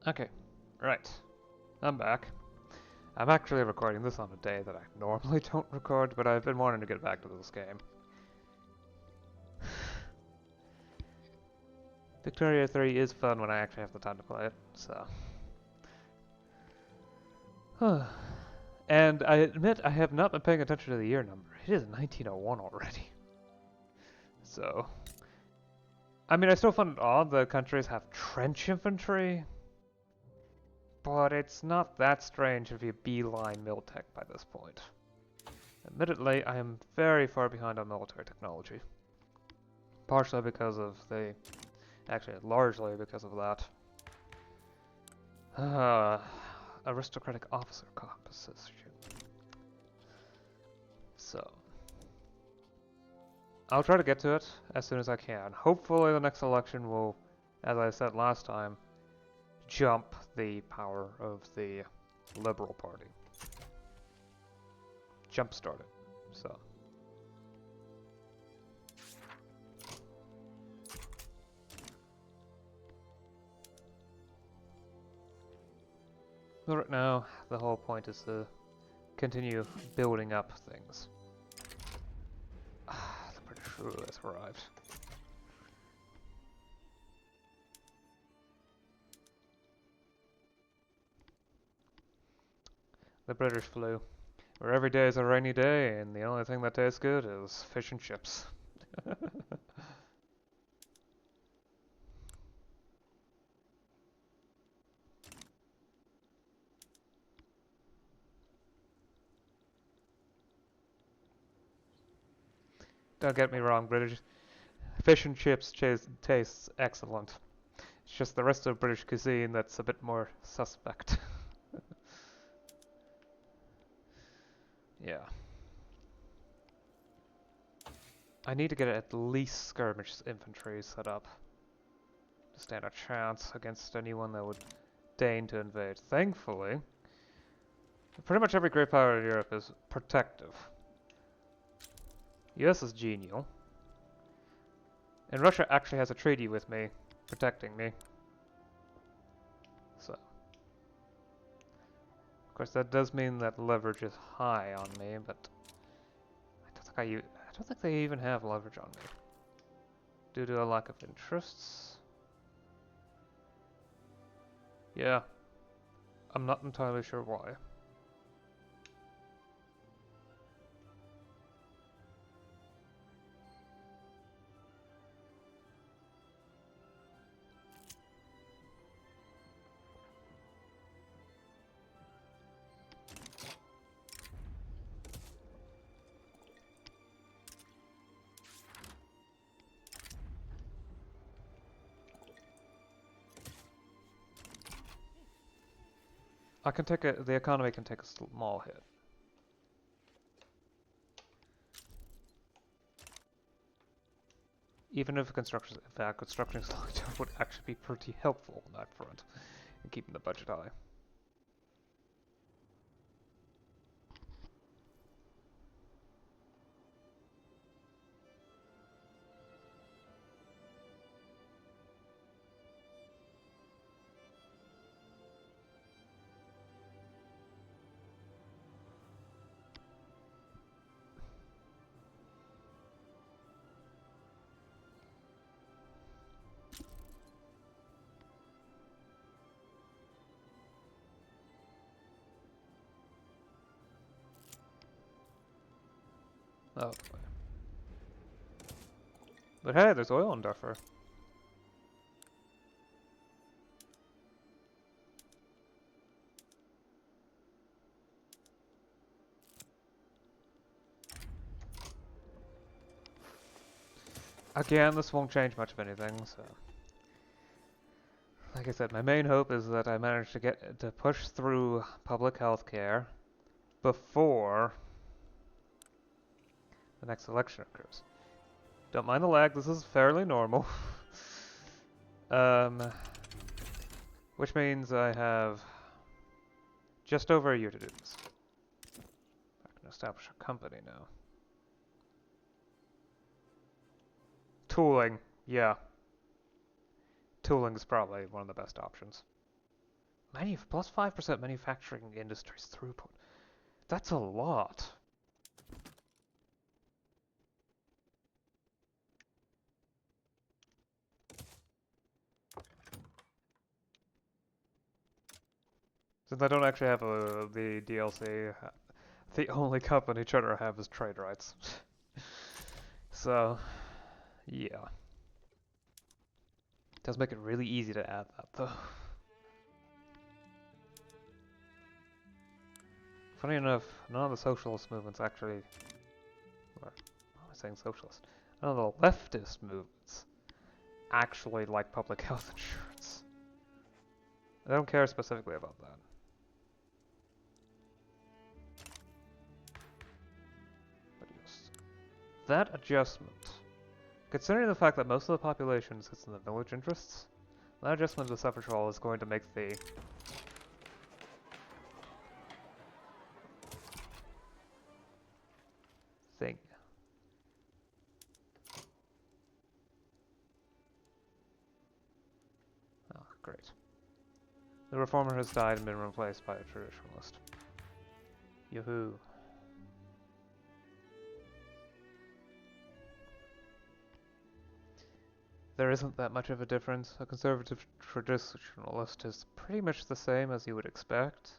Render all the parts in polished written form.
Okay, right. I'm back. I'm actually recording this on a day that I normally don't record, but I've been wanting to get back to this game. Victoria 3 is fun when I actually have the time to play it, so. And I admit I have not been paying attention to the year number. It is 1901 already. So. I mean, I still find it odd that countries have trench infantry, but it's not that strange if you beeline Miltech by this point. Admittedly, I am very far behind on military technology. Partially because of the... Actually, largely because of that. Aristocratic officer composition. So... I'll try to get to it as soon as I can. Hopefully the next election will, as I said last time, jump the power of the Liberal Party. Jumpstart it. So... But right now, the whole point is to continue building up things. The British rule has arrived. The British flu. Where every day is a rainy day, and the only thing that tastes good is fish and chips. Don't get me wrong, British fish and chips tastes excellent. It's just the rest of British cuisine that's a bit more suspect. Yeah. I need to get at least skirmish infantry set up to stand a chance against anyone that would deign to invade. Thankfully, pretty much every great power in Europe is protective. US is genial. And Russia actually has a treaty with me, protecting me. So. Of course, that does mean that leverage is high on me, but I don't think they even have leverage on me. Due to a lack of interests. Yeah. I'm not entirely sure why. The economy can take a small hit. Even if construction slowing down would actually be pretty helpful on that front, in keeping the budget high. Oh boy. But hey, there's oil in Darfur. Again, this won't change much of anything, so... Like I said, my main hope is that I manage to push through public health care before the next election occurs. Don't mind the lag, this is fairly normal. Which means I have just over a year to do this. I can establish a company now. Tooling, yeah. Tooling is probably one of the best options. plus 5% manufacturing industry's throughput. That's a lot. Since I don't actually have the DLC, the only company trying to have is trade rights. So, yeah. It does make it really easy to add that, though. Funny enough, none of the socialist movements actually... Or, why am I saying socialist? None of the leftist movements actually like public health insurance. I don't care specifically about that. But yes, that adjustment, considering the fact that most of the population sits in the village interests, that adjustment of the suffrage roll is going to make the thing. Oh, great. The reformer has died and been replaced by a traditionalist. Yoo-hoo. There isn't that much of a difference. A conservative traditionalist is pretty much the same as you would expect.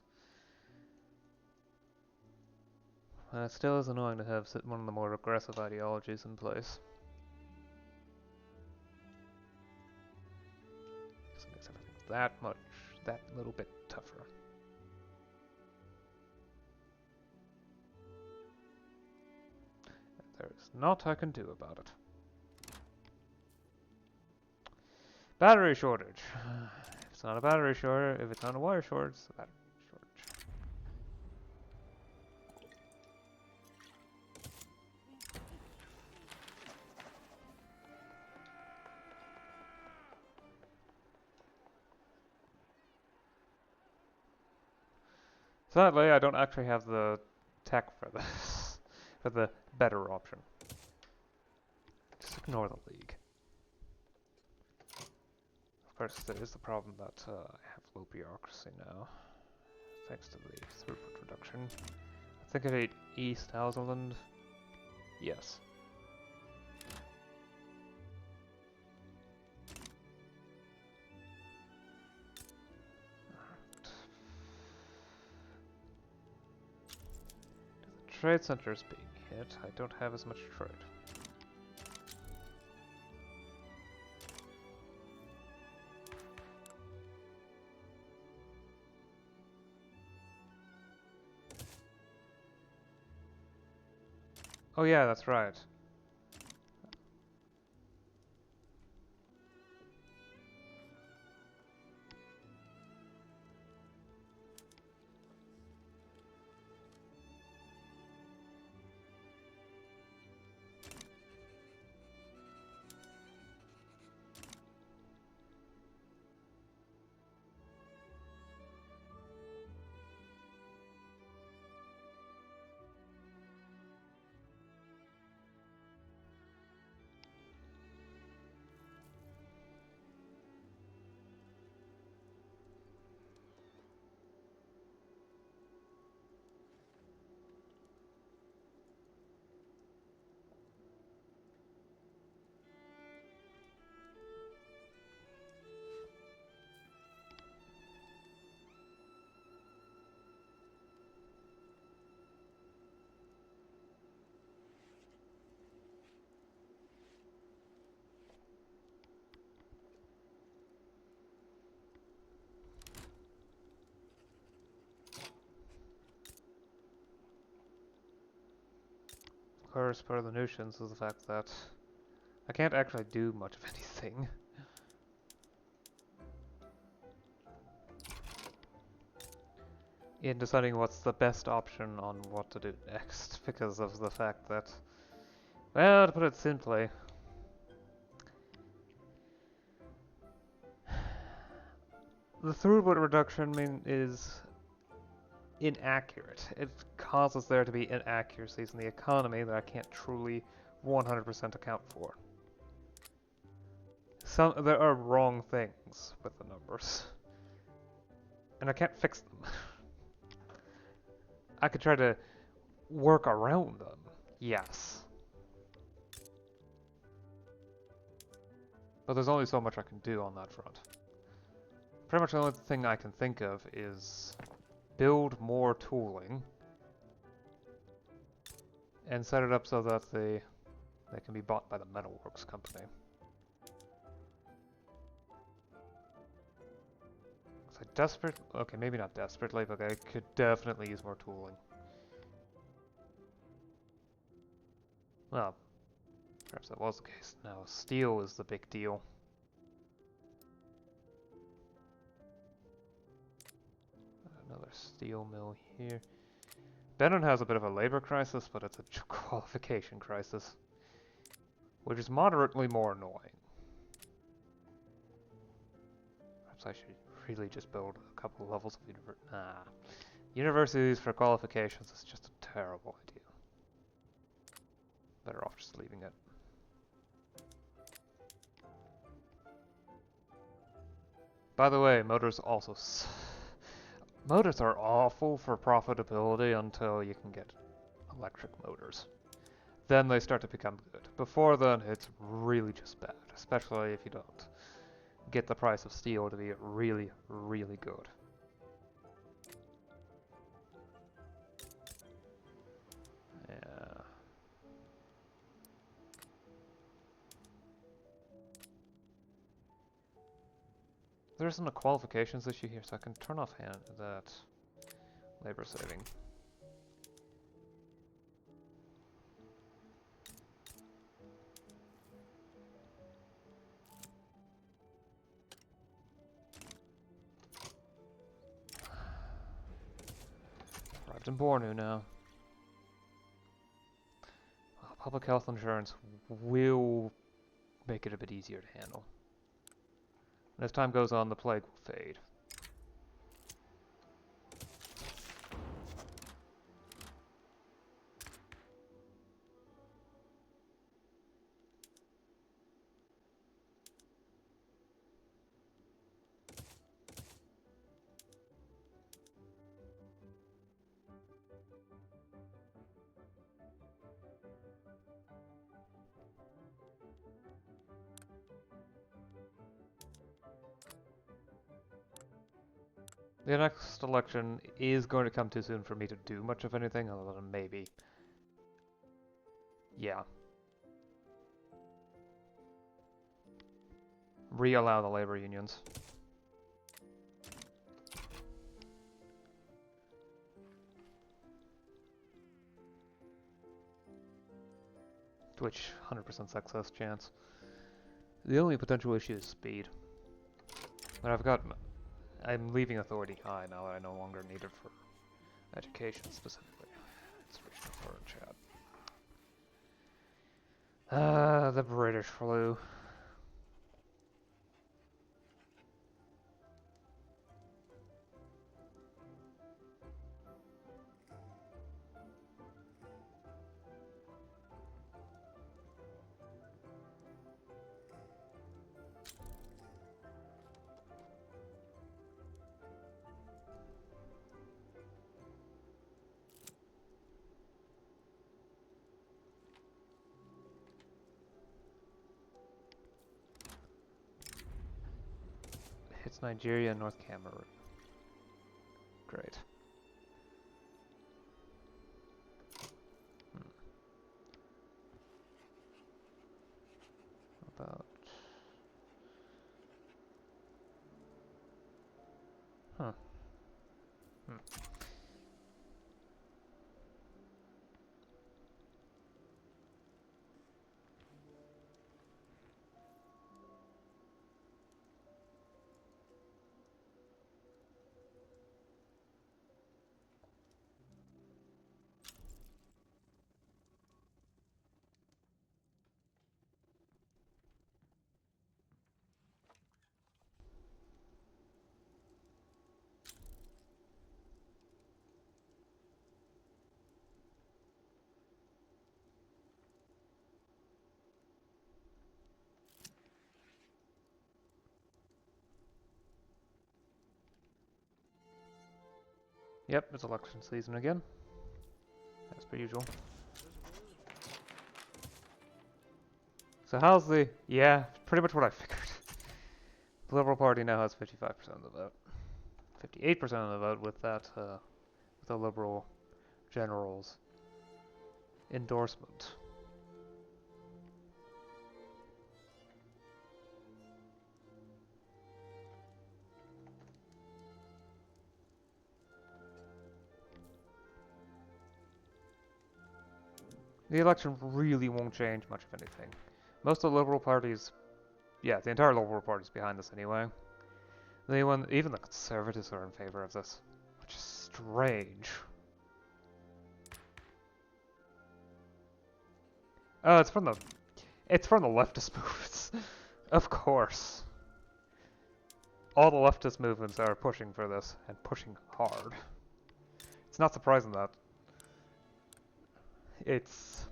And it still is annoying to have one of the more aggressive ideologies in place. Just makes everything that little bit tougher. There is naught I can do about it. Battery shortage. If it's not a battery shortage, if it's not a wire shortage, it's a battery shortage. Sadly, I don't actually have the tech for this, for the better option. Just ignore the League. Of course, there is the problem that I have low bureaucracy now, thanks to the throughput reduction. I think I ate East Houseland. Yes. The trade center is being hit. I don't have as much trade. Oh yeah, that's right. Of course, part of the nuisance is the fact that I can't actually do much of anything. In deciding what's the best option on what to do next, because of the fact that, well, to put it simply, the throughput reduction is inaccurate. It causes there to be inaccuracies in the economy that I can't truly 100% account for. There are wrong things with the numbers. and I can't fix them. I could try to work around them. Yes. But there's only so much I can do on that front. Pretty much the only thing I can think of is build more tooling and set it up so that they can be bought by the metalworks company. So okay, maybe not desperately, but I could definitely use more tooling. Well, perhaps that was the case. No, steel is the big deal. Another steel mill here. Benin has a bit of a labor crisis, but it's a qualification crisis, which is moderately more annoying. Perhaps I should really just build a couple levels of universities for qualifications is just a terrible idea. Better off just leaving it. By the way, motors are awful for profitability until you can get electric motors. Then they start to become good. Before then, it's really just bad, especially if you don't get the price of steel to be really, really good. Yeah. There isn't a qualifications issue here, so I can turn off that labor saving. Arrived in Bornu now. Well, public health insurance will make it a bit easier to handle. And as time goes on, the plague will fade. The next election is going to come too soon for me to do much of anything other than maybe. Yeah. Re-allow the labor unions. Which 100% success chance. The only potential issue is speed. But I'm leaving authority high now that I no longer need it for education specifically. It's original for chat. The British flu. Hits Nigeria and North Cameroon. Great. About... Huh. Yep, it's election season again. As per usual. So how's the... Yeah, pretty much what I figured. The Liberal Party now has 55% of the vote. 58% of the vote with that, with the Liberal General's endorsement. The election really won't change much of anything. Most of the Liberal parties, yeah, the entire Liberal Party is behind this anyway. Even the Conservatives are in favor of this, which is strange. Oh, it's from the leftist movements, of course. All the leftist movements are pushing for this, and pushing hard. It's not surprising that it's,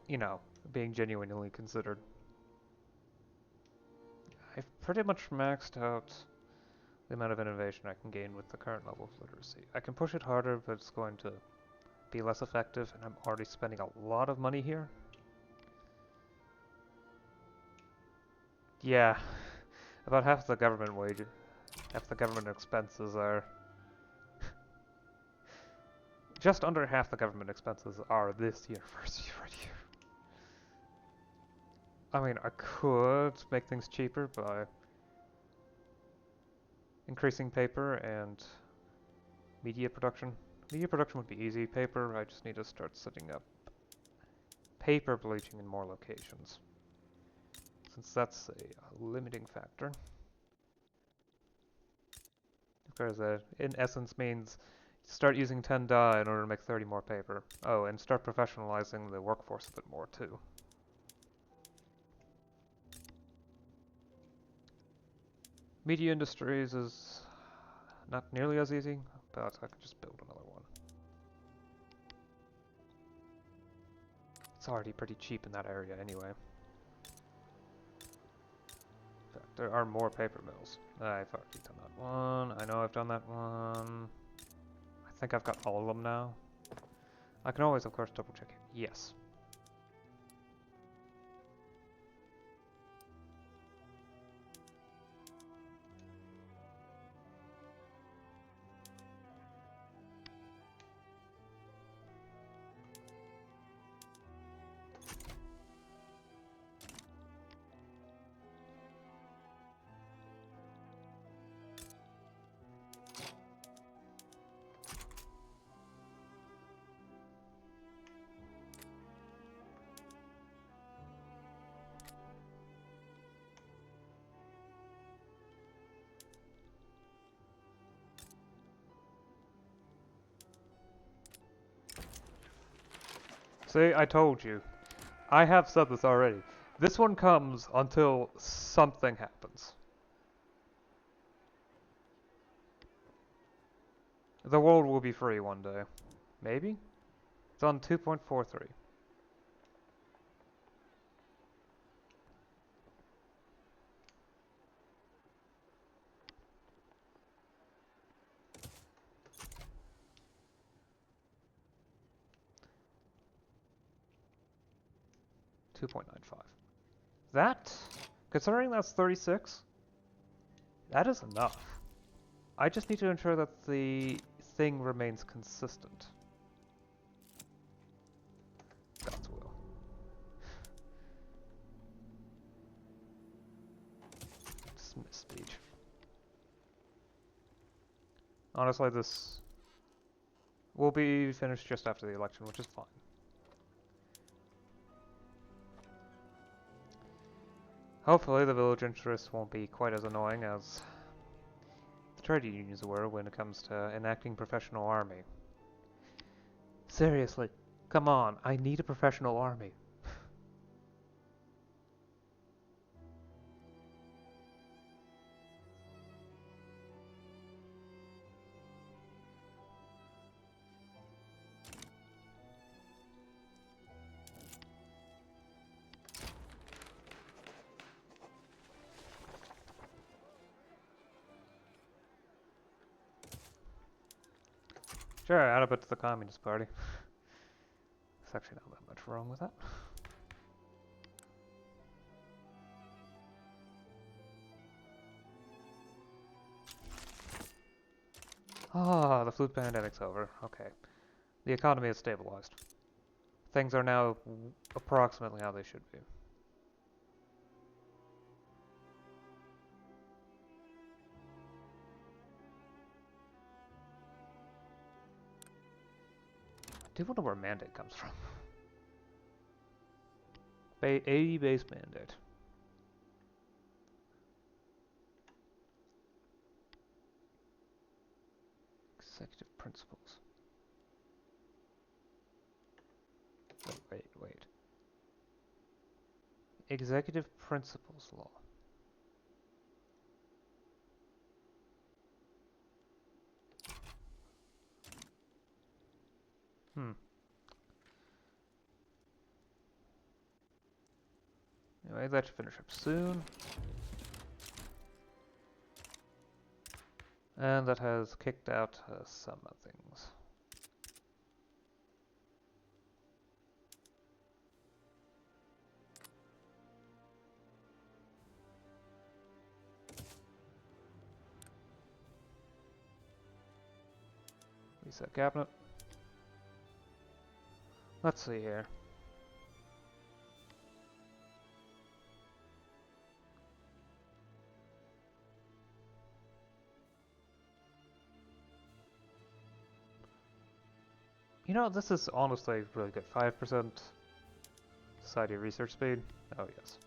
you know, being genuinely considered. I've pretty much maxed out the amount of innovation I can gain with the current level of literacy. I can push it harder, but it's going to be less effective, and I'm already spending a lot of money here. Yeah, about half the government expenses are... just under half the government expenses are this university right here. I mean, I could make things cheaper by increasing paper and media production. Media production would be easy. Paper, I just need to start setting up paper bleaching in more locations, since that's a limiting factor. Because in essence means start using 10 dye in order to make 30 more paper. Oh, and start professionalizing the workforce a bit more too. Media industries is not nearly as easy, but I can just build another one. It's already pretty cheap in that area anyway. In fact, there are more paper mills. I've already done that one. I know I've done that one. I think I've got all of them now. I can always, of course, double check it. Yes. See, I told you. I have said this already. This one comes until something happens. The world will be free one day. Maybe? It's on 2.43. That, considering that's 36, that is enough. I just need to ensure that the thing remains consistent. God's will. Dismiss speech. Honestly, this will be finished just after the election, which is fine. Hopefully the village interests won't be quite as annoying as the trade unions were when it comes to enacting professional army. Seriously, come on, I need a professional army. Sure, add a bit to the Communist Party. There's actually not that much wrong with that. Ah, the flu pandemic's over. Okay. The economy has stabilized. Things are now approximately how they should be. I do wonder where mandate comes from. 80 base mandate. Executive principles. Wait. Executive principles law. Anyway, that should finish up soon. And that has kicked out some things. Reset cabinet. Let's see here. You know, this is honestly really good. 5% society research speed. Oh, yes.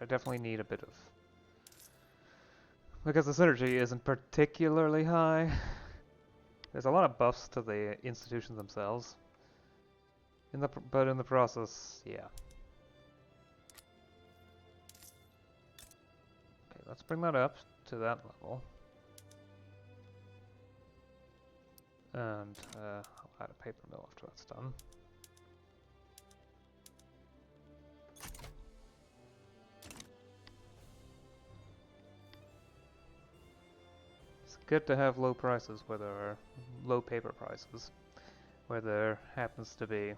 I definitely need a bit of... Because the synergy isn't particularly high. There's a lot of buffs to the institutions themselves. But in the process, yeah. Okay, let's bring that up to that level. And I'll add a paper mill after that's done. It's good to have low prices where there are low paper prices, where there happens to be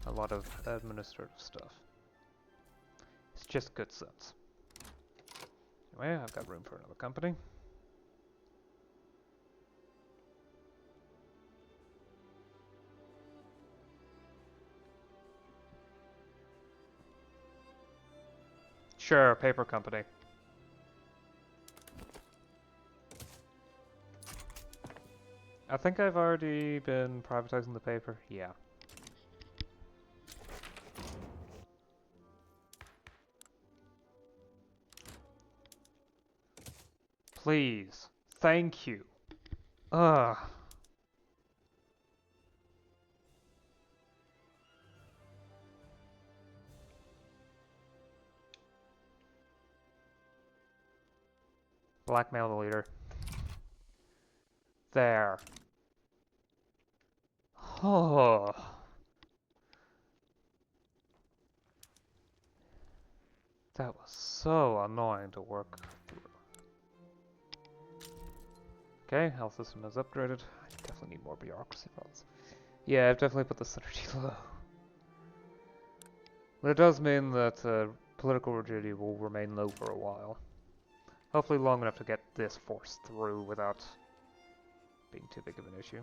a lot of administrative stuff. It's just good sense. Anyway, I've got room for another company. Sure, paper company. I think I've already been privatizing the paper. Yeah. Please. Thank you. Ugh. Blackmail the leader. There. Oh. That was so annoying to work through. Okay, health system is upgraded. I definitely need more bureaucracy files. Yeah, I've definitely put the synergy low. But it does mean that political rigidity will remain low for a while. Hopefully long enough to get this force through without being too big of an issue.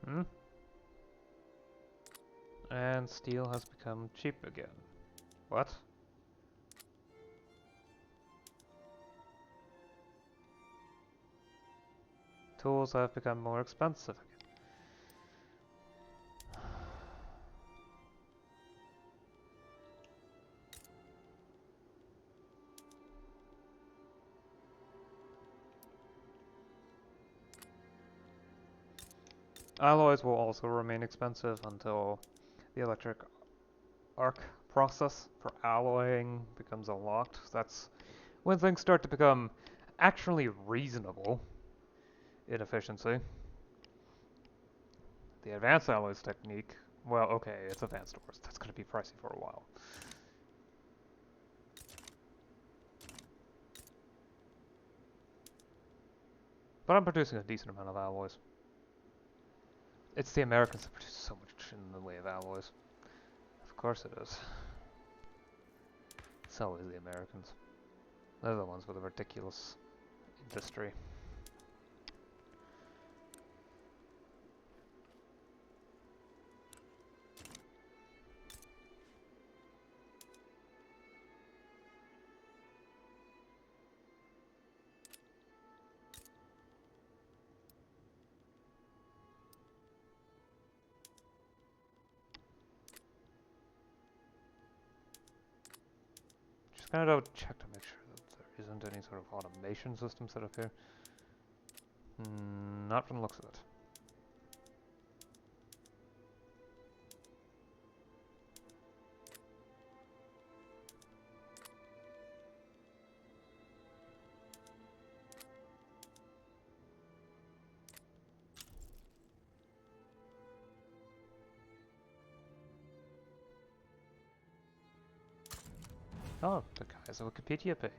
Hmm? And steel has become cheap again. What? Tools have become more expensive again. Alloys will also remain expensive until the electric arc process for alloying becomes unlocked. That's when things start to become actually reasonable in efficiency. The advanced alloys technique, well, okay, it's advanced ores. That's going to be pricey for a while. But I'm producing a decent amount of alloys. It's the Americans that produce so much in the way of alloys. Of course it is. It's always the Americans. They're the ones with a ridiculous industry. Just gonna double check to make sure that there isn't any sort of automation system set up here. Not from the looks of it. Oh, the guy has a Wikipedia page.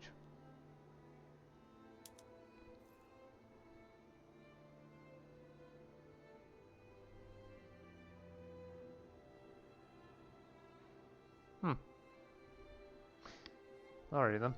Alrighty then.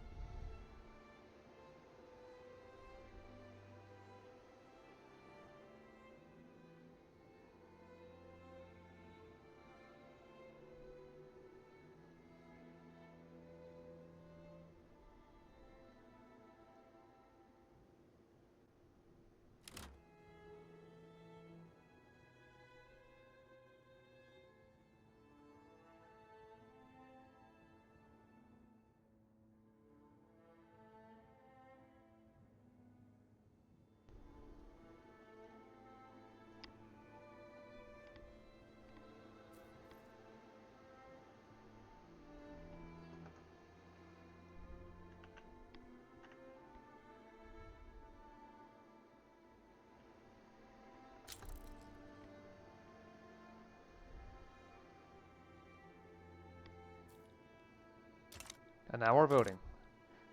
And now we're voting.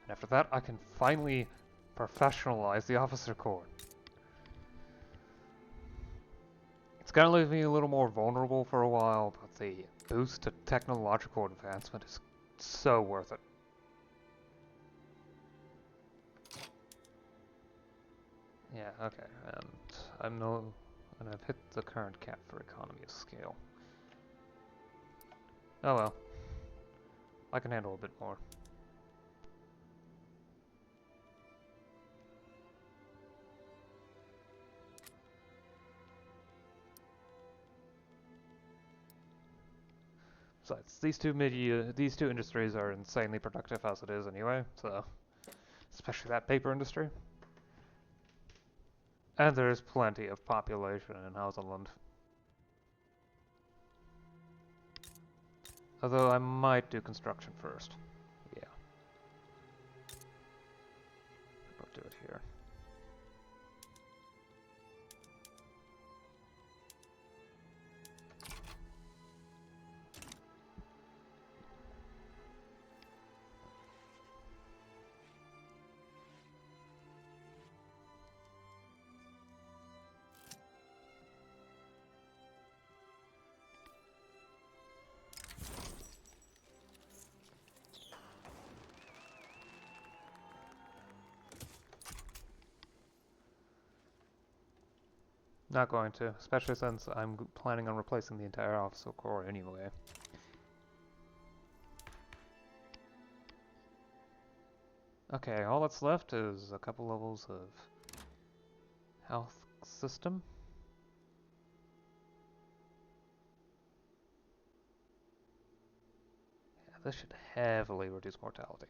And after that, I can finally professionalize the officer corps. It's gonna leave me a little more vulnerable for a while, but the boost to technological advancement is so worth it. Yeah, okay, and I've hit the current cap for economy of scale. Oh well, I can handle a bit more. Besides, these two industries are insanely productive as it is anyway, so especially that paper industry. And there's plenty of population in Hausaland. Although I might do construction first. Yeah. I'll do it here. Not going to, especially since I'm planning on replacing the entire officer core anyway. Okay, all that's left is a couple levels of health system. Yeah, this should heavily reduce mortality,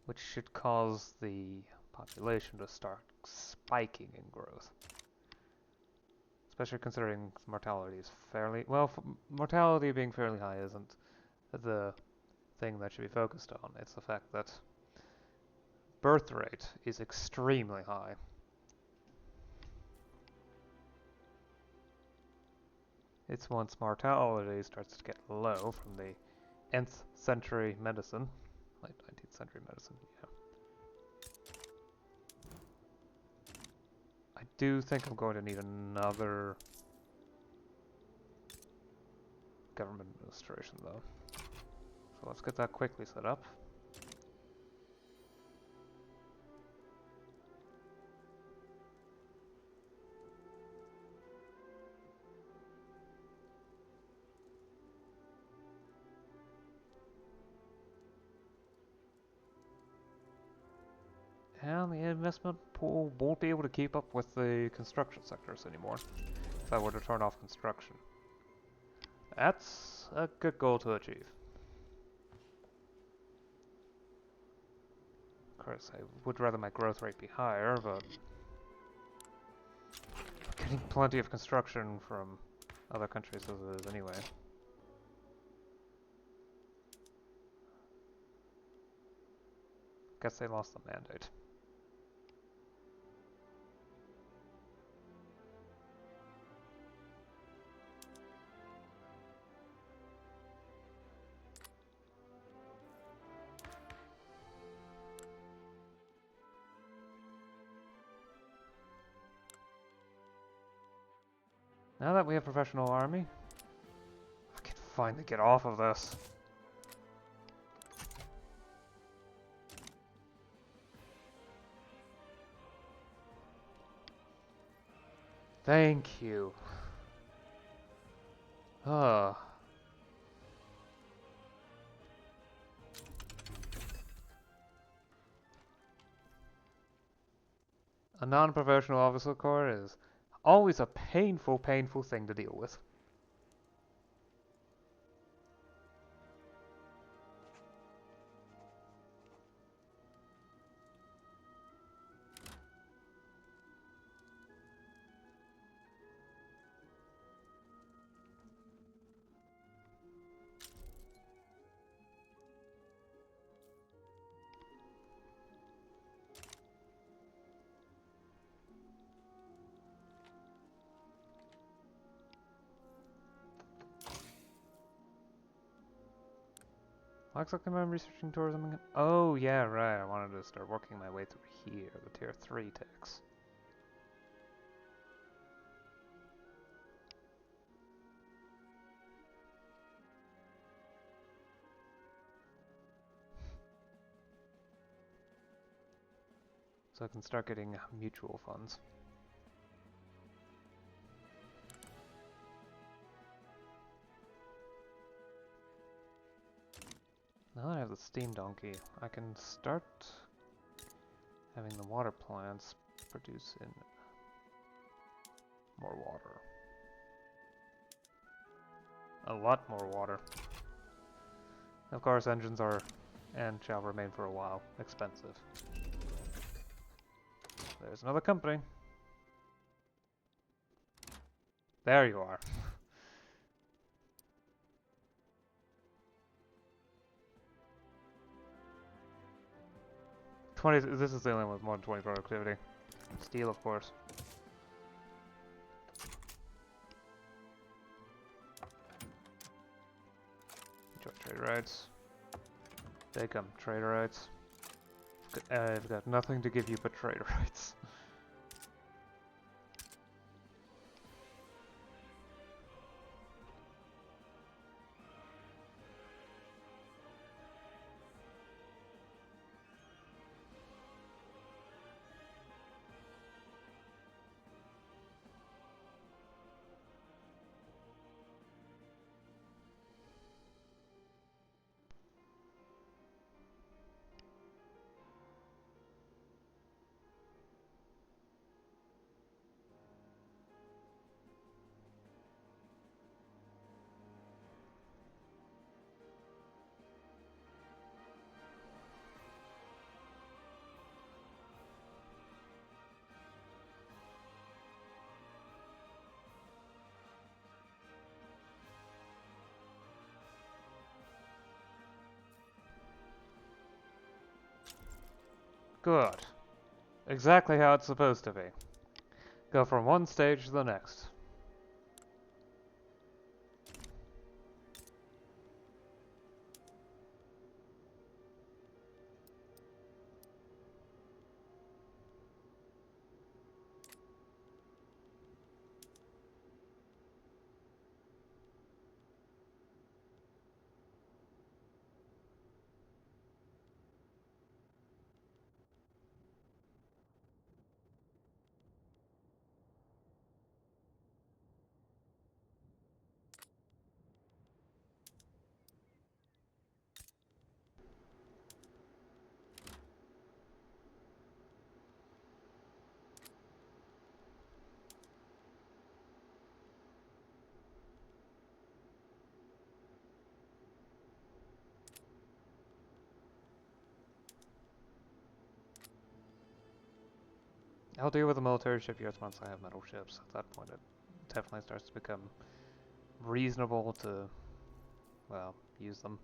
which should cause the population to start spiking in growth. Especially considering mortality is fairly... Well, mortality being fairly high isn't the thing that should be focused on. It's the fact that birth rate is extremely high. It's once mortality starts to get low from the nth century medicine, late 19th century medicine, yeah. I do think I'm going to need another government administration though. So let's get that quickly set up. And the investment pool won't be able to keep up with the construction sectors anymore if I were to turn off construction. That's a good goal to achieve. Of course, I would rather my growth rate be higher, but I'm getting plenty of construction from other countries as it is anyway. Guess they lost the mandate. Now that we have professional army, I can finally get off of this. Thank you. Ugh. A non-professional officer corps is always a painful, painful thing to deal with. Looks like I'm researching tourism again. Oh, yeah, right. I wanted to start working my way through here, the tier 3 ticks. So I can start getting mutual funds. Now that I have the steam donkey, I can start having the water plants produce in more water. A lot more water. Of course, engines are, and shall remain for a while, expensive. There's another company. There you are. This is the only one with more than 20 productivity. Steel, of course. Enjoy trade rights. Take them, trade rights. I've got nothing to give you but trade rights. Good. Exactly how it's supposed to be. Go from one stage to the next. I'll deal with the military shipyards once I have metal ships. At that point, it definitely starts to become reasonable to, well, use them.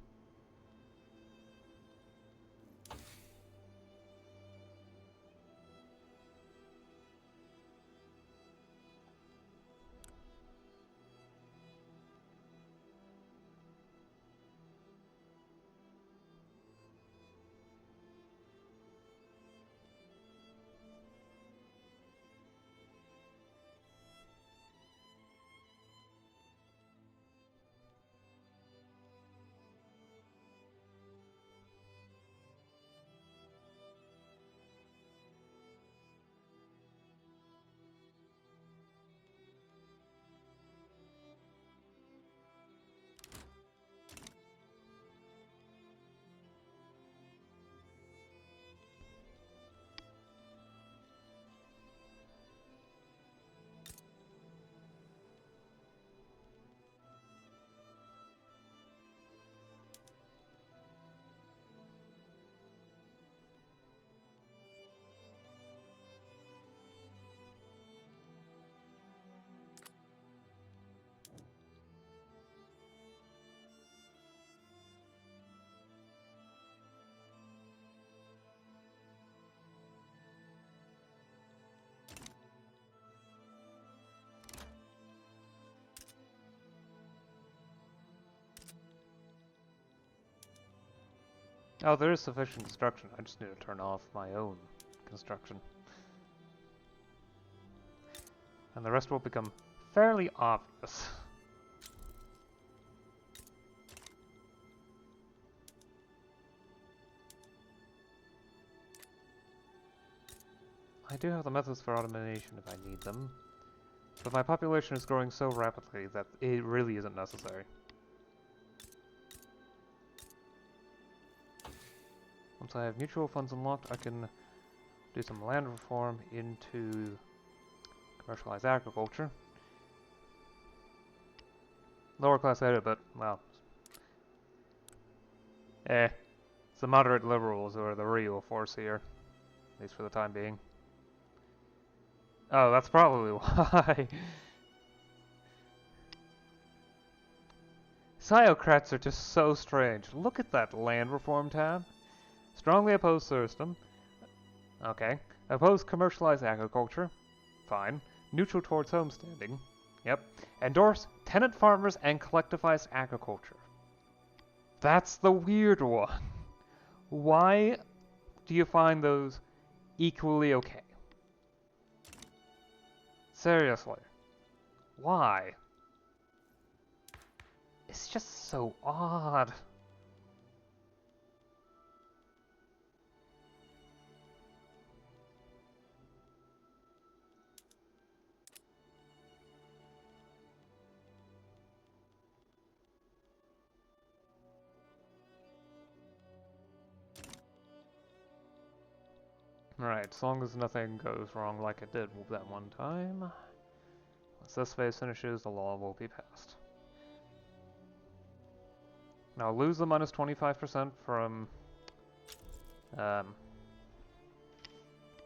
Oh, there is sufficient construction. I just need to turn off my own construction. And the rest will become fairly obvious. I do have the methods for automation if I need them, but my population is growing so rapidly that it really isn't necessary. Once I have mutual funds unlocked, I can do some land reform into commercialized agriculture. Lower class edit, but, well, it's the moderate liberals who are the real force here, at least for the time being. Oh, that's probably why. Psyocrats are just so strange. Look at that land reform tab. Strongly oppose system. Okay. Oppose commercialized agriculture. Fine. Neutral towards homesteading. Yep. Endorse tenant farmers and collectivized agriculture. That's the weird one. Why do you find those equally okay? Seriously. Why? It's just so odd. Right, as long as nothing goes wrong like it did that one time. Once this phase finishes, the law will be passed. Now lose the minus 25% from,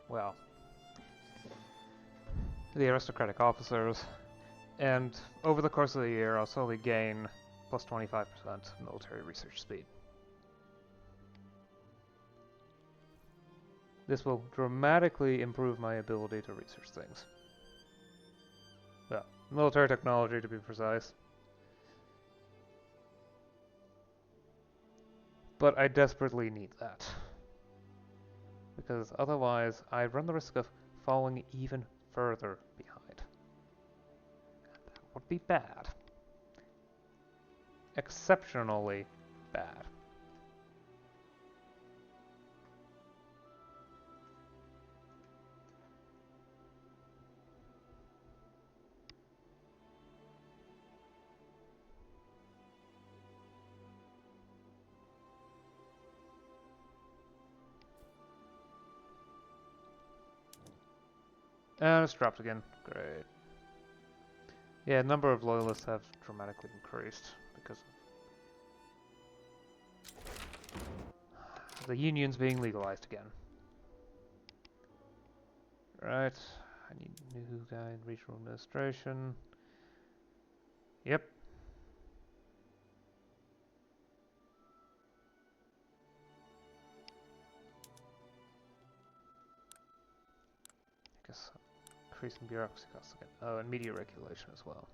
well, the aristocratic officers, and over the course of the year I'll slowly gain plus 25% military research speed. This will dramatically improve my ability to research things. Well, military technology to be precise. But I desperately need that. Because otherwise, I run the risk of falling even further behind. And that would be bad. Exceptionally bad. And it's dropped again. Great. Yeah, number of loyalists have dramatically increased because of the unions being legalized again. Right. I need a new guy in regional administration. Yep. I guess increasing bureaucracy costs again. Oh, and media regulation as well.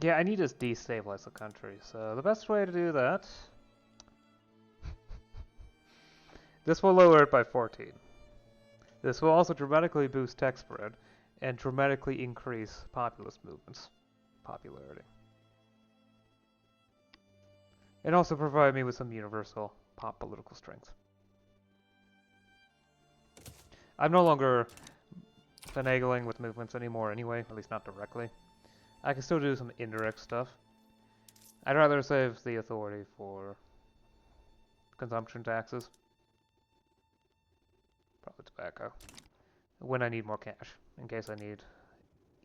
Yeah, I need to destabilize the country, so the best way to do that... this will lower it by 14. This will also dramatically boost tech spread, and dramatically increase populist movements' popularity. And also provide me with some universal pop political strength. I'm no longer finagling with movements anymore anyway, at least not directly. I can still do some indirect stuff. I'd rather save the authority for consumption taxes. Probably tobacco. When I need more cash, in case I need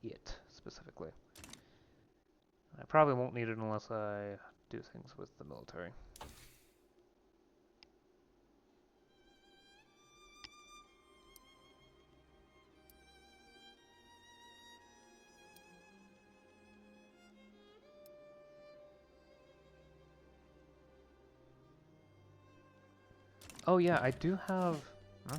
it specifically. I probably won't need it unless I do things with the military. Oh yeah, I do have... Huh?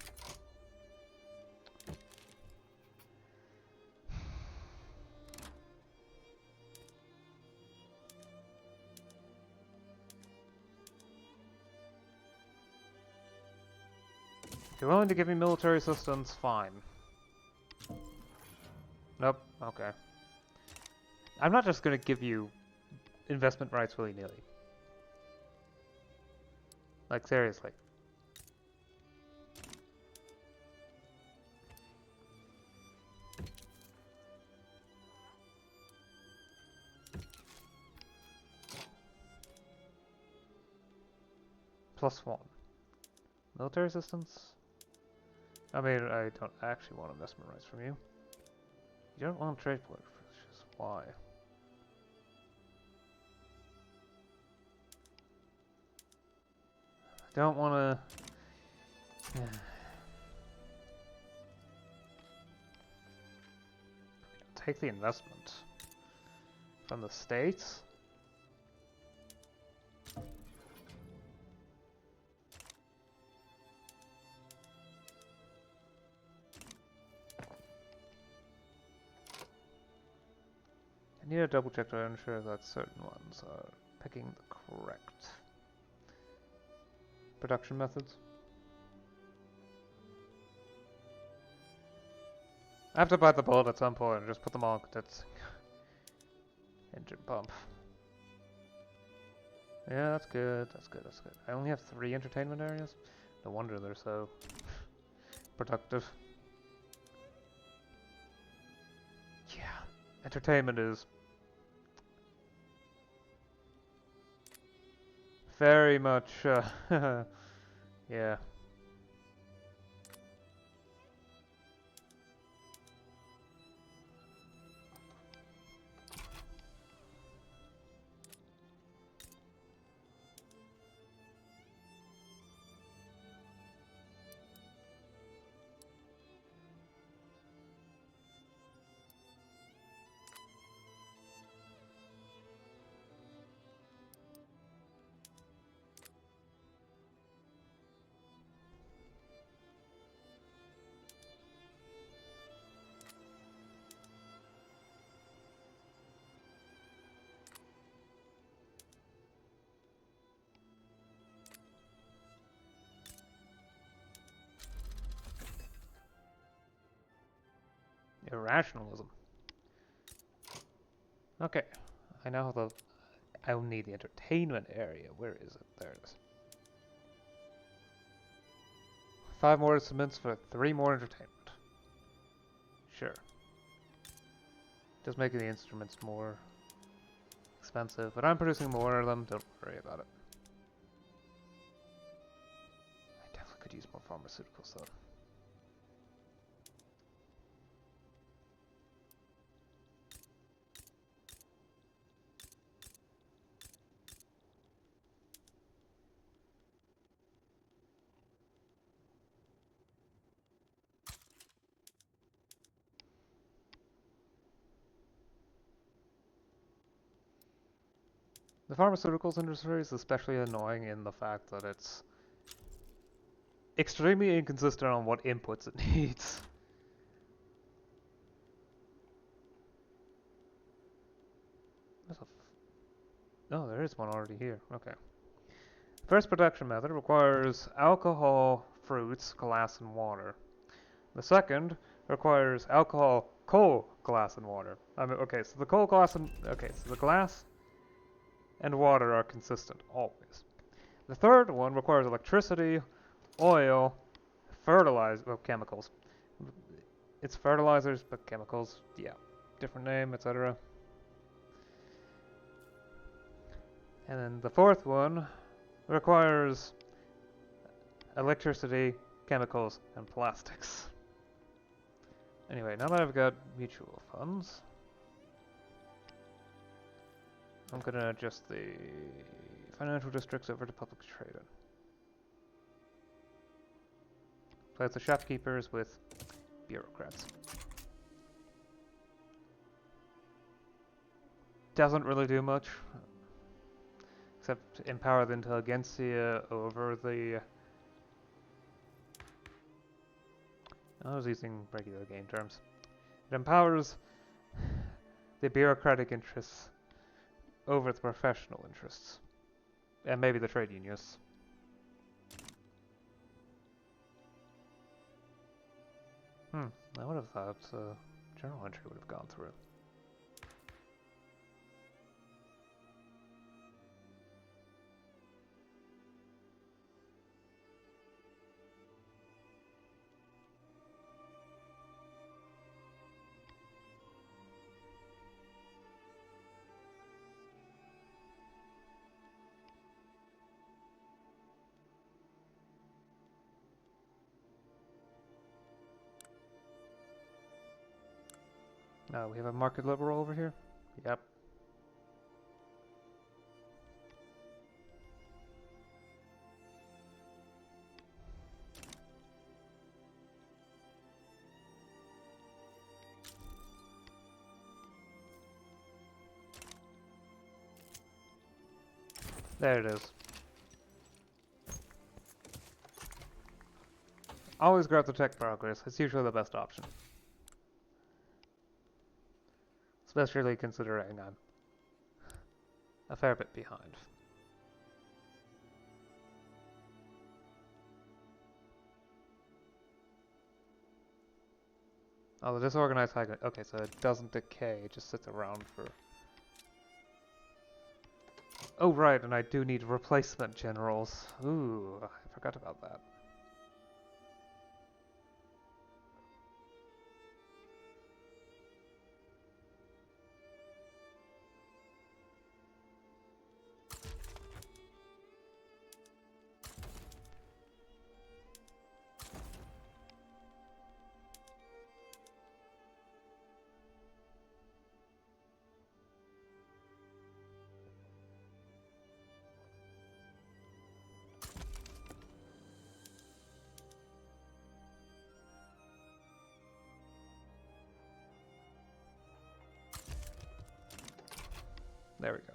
If you're willing to give me military assistance, fine. Nope, okay. I'm not just gonna give you investment rights willy-nilly. Like, seriously. +1. Military assistance? I mean, I don't actually want investment rights from you. You don't want trade privileges. Why? I don't want to... Take the investment. From the States? I need to double check to ensure that certain ones are picking the correct production methods. I have to bite the bullet at some point and just put them all condensing. Engine pump. Yeah, that's good, that's good, that's good. I only have 3 entertainment areas? No wonder they're so productive. Yeah, entertainment is very much, yeah. Irrationalism. Okay, I now have the... I'll need the entertainment area. Where is it? There it is. 5 more cements for 3 more entertainment. Sure. Just making the instruments more expensive, but I'm producing more of them, don't worry about it. I definitely could use more pharmaceuticals though. The pharmaceuticals industry is especially annoying in the fact that it's extremely inconsistent on what inputs it needs. Oh, there is one already here. Okay. First production method requires alcohol, fruits, glass, and water. The second requires alcohol, coal, glass, and water. I mean, okay, so the coal, glass, and so the glass and water are consistent always. The third one requires electricity, oil, fertilizer, well, chemicals. It's fertilizers, but chemicals, yeah, different name, etc. And then the fourth one requires electricity, chemicals, and plastics. Anyway, now that I've got mutual funds, I'm gonna adjust the financial districts over to public trading. Place the shopkeepers with bureaucrats. Doesn't really do much, except empower the intelligentsia over the I was using regular game terms. It empowers the bureaucratic interests over the professional interests. And maybe the trade unionists. I would have thought journal entry would have gone through. Oh, we have a market liberal over here? Yep. There it is. Always grab the tech progress. It's usually the best option. Especially considering I'm a fair bit behind. Oh, the disorganized high. Okay, so it doesn't decay, it just sits around for... Oh, right, and I do need replacement generals. Ooh, I forgot about that. There we go.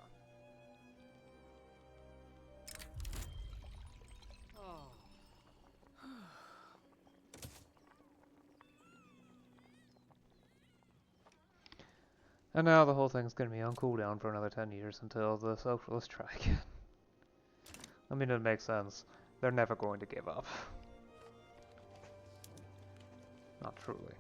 And now the whole thing's gonna be on cooldown for another 10 years until the socialists try again. I mean, it makes sense. They're never going to give up. Not truly.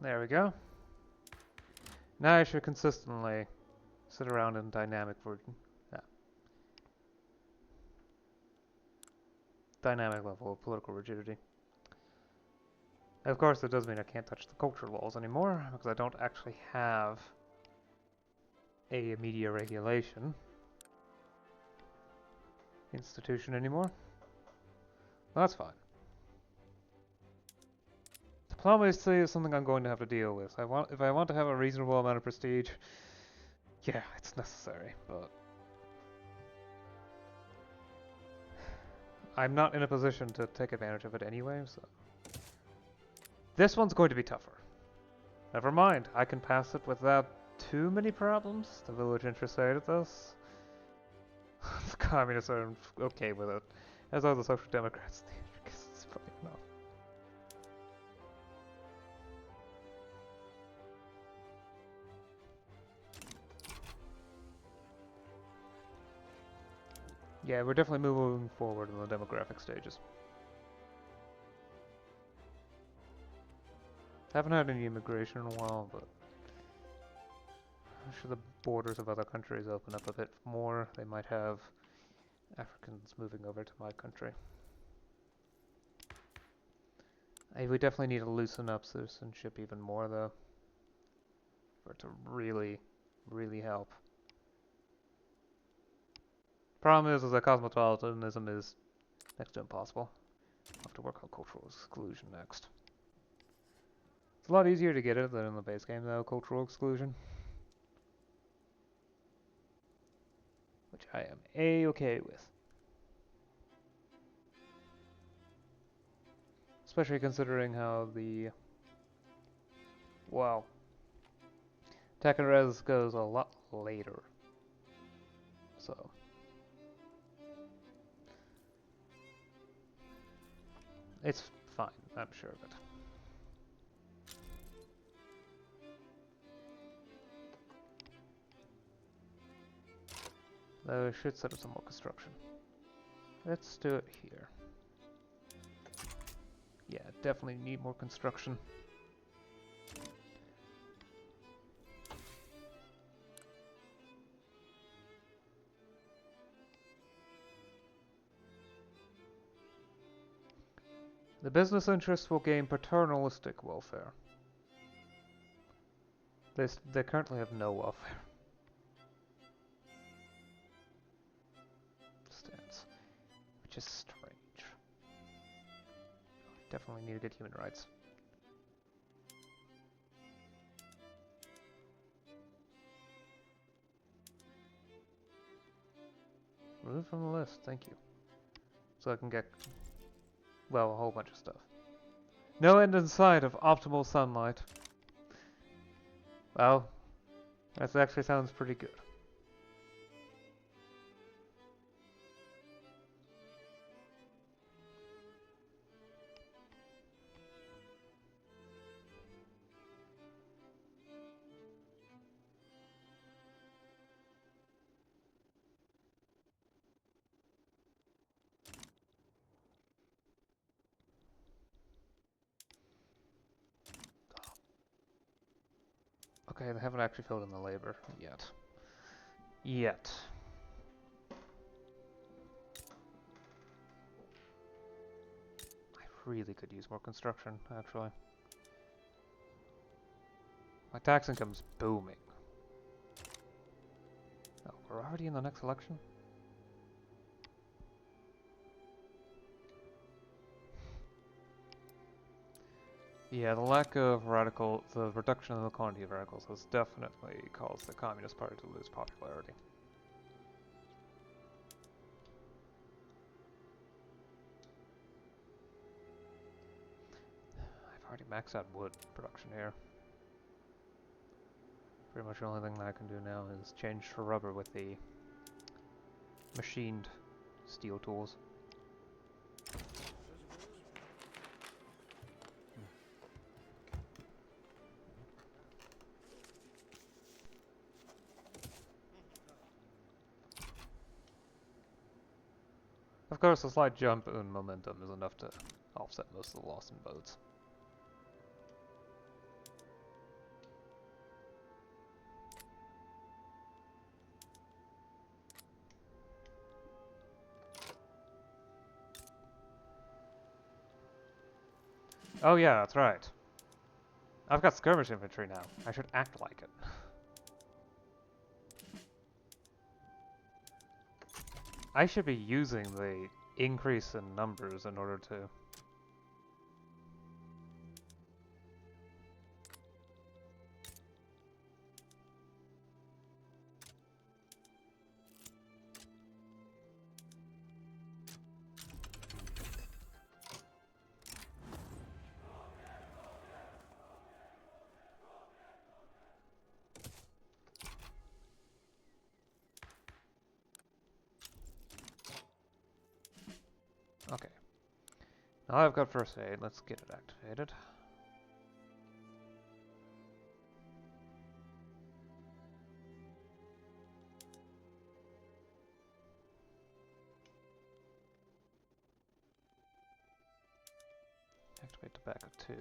There we go. Now I should consistently sit around in dynamic dynamic level of political rigidity. Of course, it does mean I can't touch the culture laws anymore, because I don't actually have a media regulation institution anymore. Well, that's fine. Diplomacy is something I'm going to have to deal with. If I want to have a reasonable amount of prestige, yeah, it's necessary, but I'm not in a position to take advantage of it anyway, so this one's going to be tougher. Never mind, I can pass it without too many problems. The village interests hated this. The communists are okay with it, as are the social democrats. It's funny enough. Yeah, we're definitely moving forward in the demographic stages. Haven't had any immigration in a while, but should the borders of other countries open up a bit more, they might have Africans moving over to my country. We definitely need to loosen up citizenship even more, though, for it to really, really help. Problem is that cosmopolitanism is next to impossible. I'll have to work on cultural exclusion next. It's a lot easier to get it than in the base game, though, cultural exclusion. Which I am A-okay with. Especially considering how the... Wow. Tech and Res goes a lot later. So... it's fine, I'm sure of it. Though I should set up some more construction. Let's do it here. Yeah, definitely need more construction. The business interests will gain paternalistic welfare. They currently have no welfare. Stance. Which is strange. Definitely need to get human rights. Remove from the list, thank you. So I can get, well, a whole bunch of stuff. No end in sight of optimal sunlight. Well, that actually sounds pretty good. Okay, they haven't actually filled in the labor yet. Yet. I really could use more construction, actually. My tax income's booming. Oh, we're already in the next election? Yeah, the lack of the reduction in the quantity of radicals has definitely caused the Communist Party to lose popularity. I've already maxed out wood production here. Pretty much the only thing that I can do now is change to rubber with the machined steel tools. Of course, a slight jump in momentum is enough to offset most of the loss in boats. Oh yeah, that's right. I've got skirmish infantry now. I should act like it. I should be using the increase in numbers in order to... Okay. Now I've got first aid. Let's get it activated. Activate tobacco 2.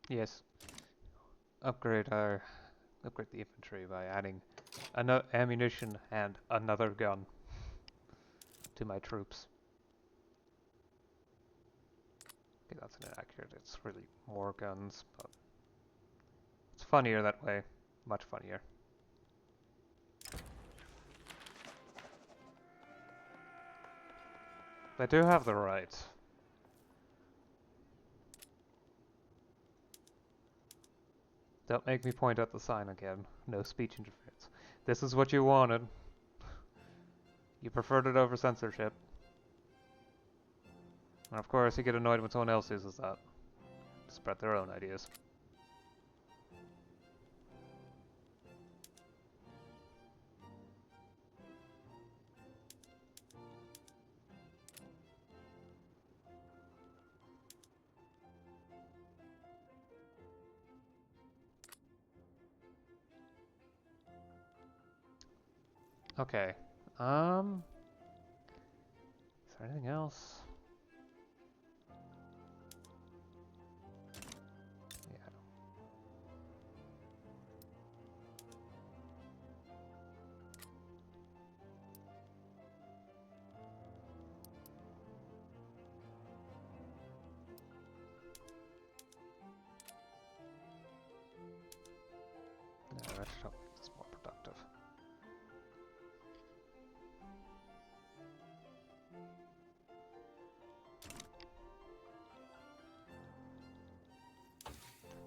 Yes. Upgrade the infantry by adding ammunition and another gun to my troops. Okay, that's inaccurate. It's really more guns, but it's funnier that way. Much funnier. They do have the right. Don't make me point out the sign again. No speech interference. This is what you wanted. You preferred it over censorship. And of course you get annoyed when someone else uses that to spread their own ideas. Okay. Is there anything else? Yeah. No, that should help make this more productive.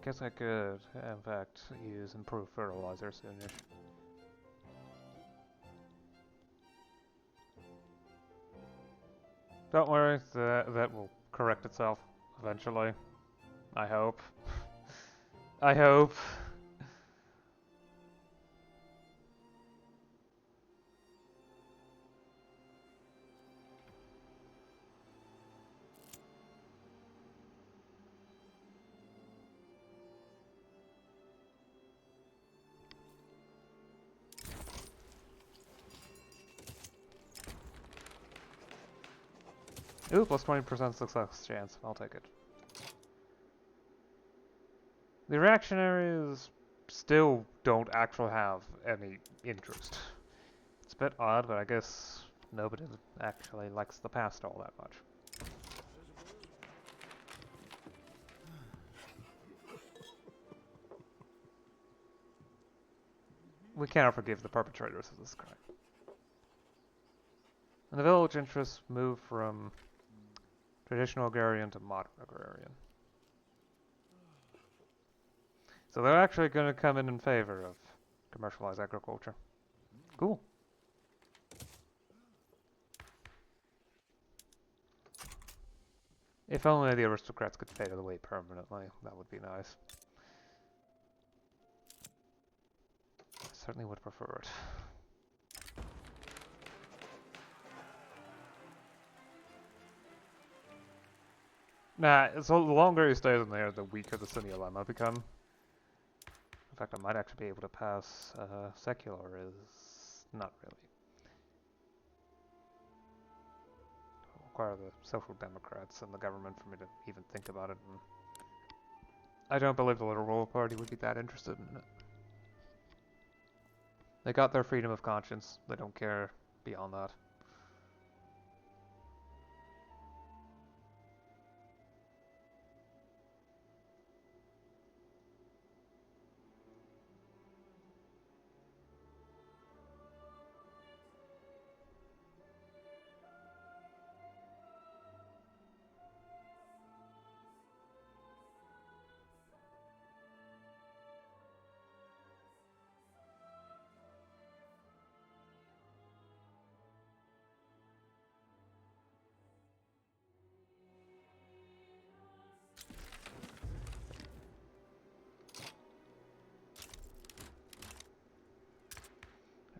Guess I could, in fact, use improved fertilizer soonish. Don't worry, that will correct itself eventually. I hope. I hope. Ooh, plus 20% success chance. I'll take it. The reactionaries still don't actually have any interest. It's a bit odd, but I guess nobody actually likes the past all that much. We cannot forgive the perpetrators of this crime. And the village interests move from Traditional agrarian to modern agrarian. So they're actually going to come in favor of commercialized agriculture. Cool. If only the aristocrats could fade away permanently, that would be nice. I certainly would prefer it. Nah, so the longer he stays in there, the weaker the Cineolemma become. In fact, I might actually be able to pass secular is not really. Require the Social Democrats and the government for me to even think about it. And I don't believe the Liberal Party would be that interested in it. They got their freedom of conscience. They don't care beyond that.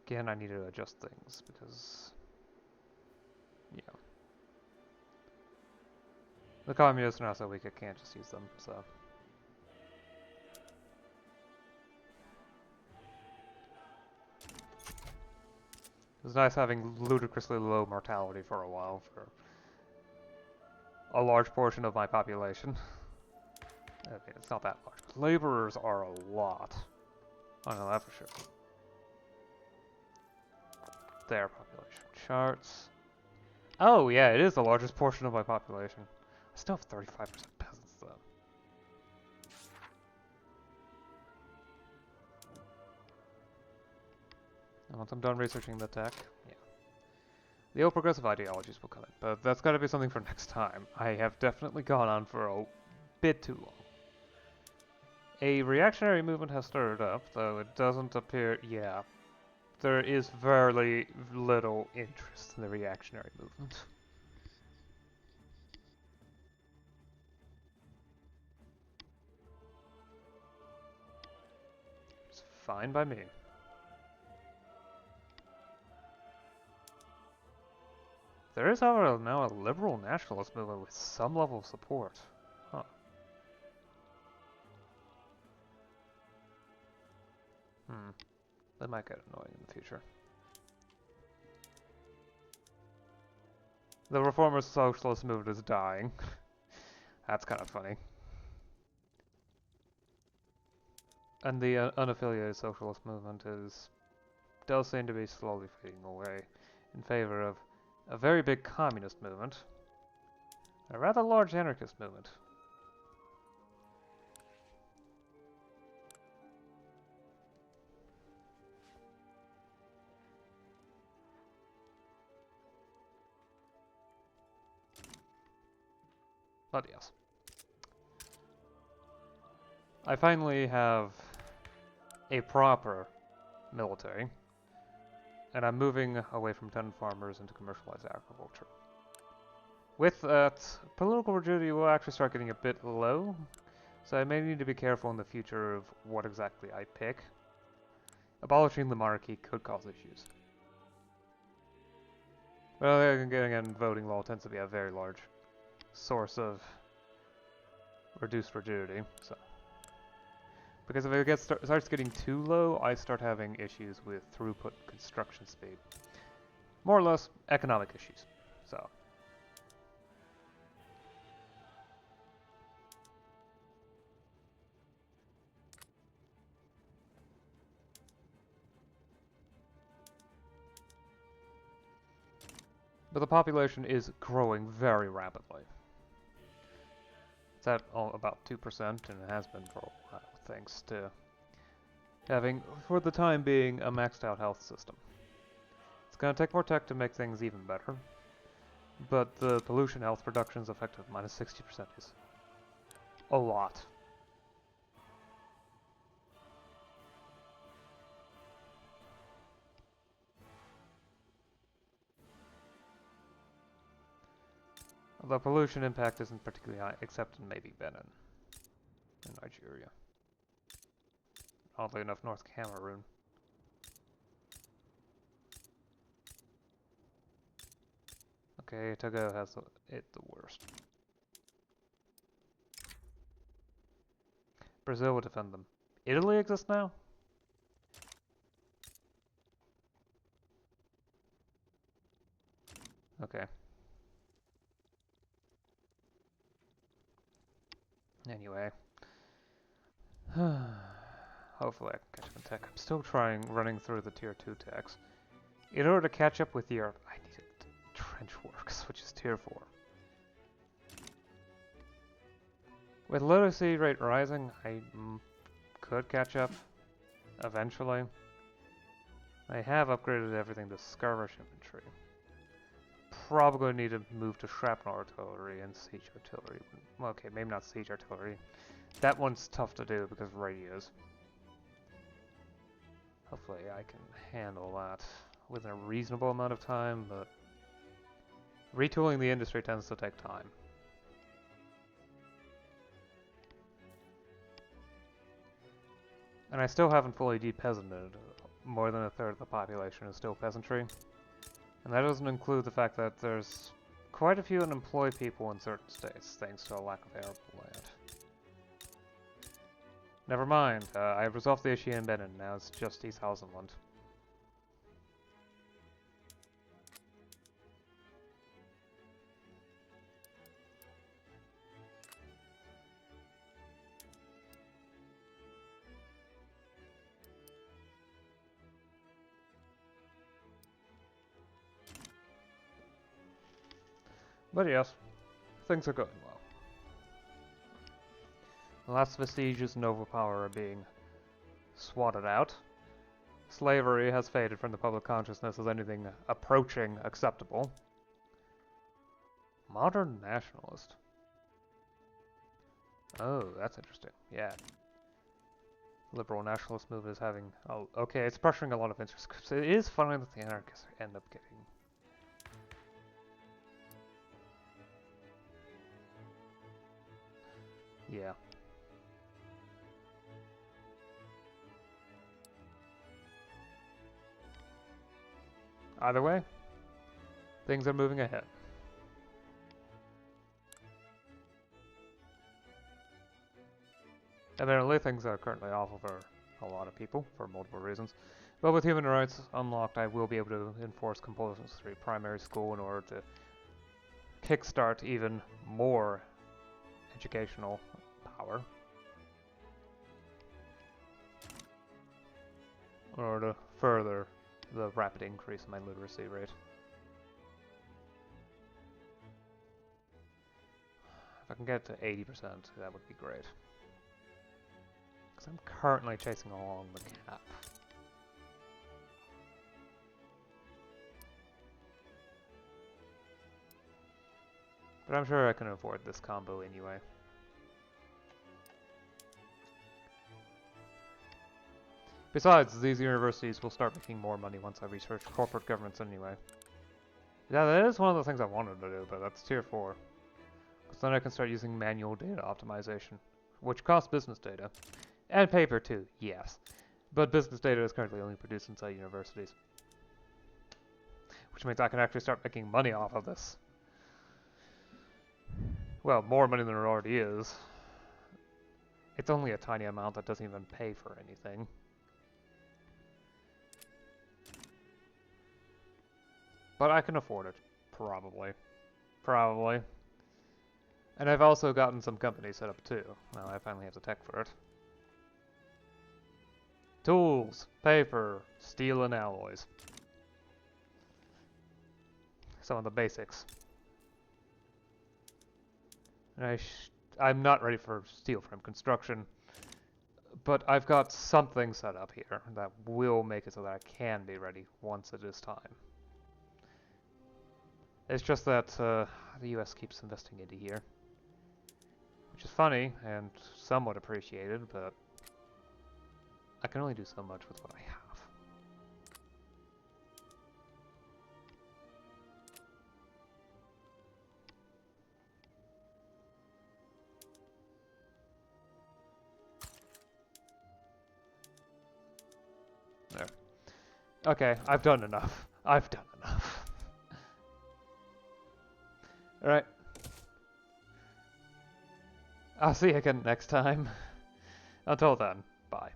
Again, I need to adjust things because, yeah. The communists are not so weak I can't just use them, so. It was nice having ludicrously low mortality for a while for a large portion of my population. Okay, it's not that large. Laborers are a lot. I know that for sure. Their population charts. Oh yeah, it is the largest portion of my population. I still have 35% peasants though. And once I'm done researching the tech, yeah. The old progressive ideologies will come in, but that's gotta be something for next time. I have definitely gone on for a bit too long. A reactionary movement has started up, though it doesn't appear, yeah. There is very little interest in the reactionary movement. It's fine by me. There is, however, now a liberal nationalist movement with some level of support. Huh. That might get annoying in the future. The reformist socialist movement is dying. That's kind of funny. And the unaffiliated socialist movement does seem to be slowly fading away in favor of a very big communist movement, a rather large anarchist movement. But yes. I finally have a proper military, and I'm moving away from tenant farmers into commercialized agriculture. With that, political rigidity will actually start getting a bit low, so I may need to be careful in the future of what exactly I pick. Abolishing the monarchy could cause issues. Well, again, voting law tends to be a very large source of reduced rigidity, so. Because if it starts getting too low, I start having issues with throughput construction speed. More or less, economic issues, so. But the population is growing very rapidly. It's at about 2%, and it has been for a while, thanks to having, for the time being, a maxed out health system. It's going to take more tech to make things even better, but the pollution health production is affected. Minus 60% is a lot. The pollution impact isn't particularly high, except in maybe Benin, in Nigeria. Oddly enough, North Cameroon. Okay, Togo has it the worst. Brazil will defend them. Italy exists now? Okay. Anyway. Hopefully I can catch up in tech. I'm still running through the tier 2 techs. In order to catch up with Europe, I needed trench works, which is tier 4. With literacy rate rising, I could catch up eventually. I have upgraded everything to skirmish infantry. Probably need to move to shrapnel artillery and siege artillery. Well, okay, maybe not siege artillery. That one's tough to do because of radios. Hopefully I can handle that within a reasonable amount of time, but retooling the industry tends to take time. And I still haven't fully de-peasanted. More than a third of the population is still peasantry. And that doesn't include the fact that there's quite a few unemployed people in certain states, thanks to a lack of arable land. Never mind, I resolved the issue in Benin, now it's just East Hausenland. But yes, things are going well. The last vestiges of overpower are being swatted out. Slavery has faded from the public consciousness as anything approaching acceptable. Modern nationalist. Oh, that's interesting. Yeah. Liberal nationalist movement is having... Oh, okay, it's pressuring a lot of interest groups. It is funny that the anarchists end up getting... Yeah. Either way, things are moving ahead. Evidently, things are currently awful for a lot of people, for multiple reasons. But with human rights unlocked, I will be able to enforce compulsory primary school in order to kickstart even more educational power. In order to further the rapid increase in my literacy rate. If I can get to 80%, that would be great. Because I'm currently chasing along the cap. But I'm sure I can afford this combo anyway. Besides, these universities will start making more money once I research corporate governance anyway. Yeah, that is one of the things I wanted to do, but that's tier 4. Because then I can start using manual data optimization, which costs business data. And paper too, yes. But business data is currently only produced inside universities. Which means I can actually start making money off of this. Well, more money than there already is. It's only a tiny amount that doesn't even pay for anything. But I can afford it. Probably. Probably. And I've also gotten some companies set up too. Now I finally have the tech for it. Tools, paper, steel and alloys. Some of the basics. And I'm not ready for steel frame construction, but I've got something set up here that will make it so that I can be ready once it is time. It's just that the US keeps investing into here. Which is funny and somewhat appreciated, but I can only do so much with what I have. There. Okay, I've done enough. I've done enough. Alright. I'll see you again next time. Until then, bye.